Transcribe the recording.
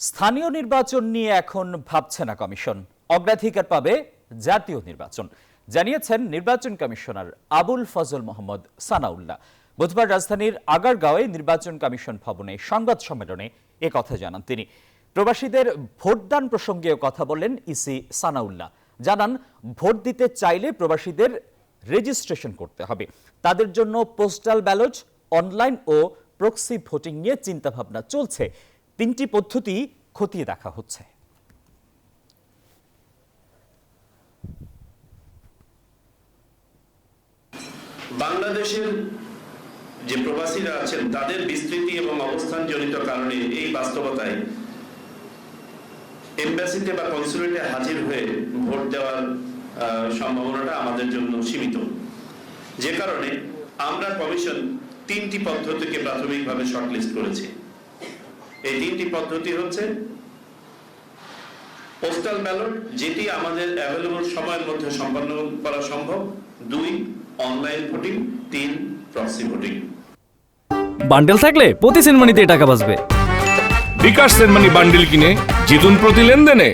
স্থানীয় নির্বাচন নিয়ে এখন ভাবছে না কমিশন, অগ্রাধিকার পাবে জাতীয় নির্বাচন, জানিয়েছেন নির্বাচন কমিশনার আবুল ফজল মোহাম্মদ সানাউল্লাহ। বুধবার রাজধানীর আগারগাঁওয়ে নির্বাচন কমিশন ভবনে সংবাদ সম্মেলনে একথা জানান তিনি। প্রবাসীদের ভোটদান প্রসঙ্গেও কথা বলেন ইসি সানাউল্লাহ। জানান, ভোট দিতে চাইলে প্রবাসীদের রেজিস্ট্রেশন করতে হবে। তাদের জন্য পোস্টাল ব্যালট, অনলাইন ও প্রক্সি ভোটিং নিয়ে চিন্তাভাবনা চলছে। 3টি পদ্ধতি খতিয়ে দেখা হচ্ছে। বাংলাদেশের যে প্রবাসীরা আছেন তাদের বিস্তৃতি এবং অবস্থানজনিত কারণে এই বাস্তবতায় এমবাসিতে বা কনসুলেটে হাজির হয়ে ভোট দেওয়ার সম্ভাবনাটা আমাদের জন্য সীমিত। যে কারণে আমরা কমিশন 3টি পদ্ধতিকে প্রাথমিকভাবে শর্টলিস্ট করেছি। এই 3টি পদ্ধতি হচ্ছে পোস্টাল ব্যালট, যেটি আমাদের অ্যাভেলেবল সময়ের মধ্যে সম্পন্ন করা সম্ভব, 2 online voting, 3 proxy voting. Bundle থাকলে প্রতি সেনমানিতে টাকা বাঁচবে। বিকাশ সেনমানি বান্ডেল কিনে জিতুন প্রতি লেনদেনে।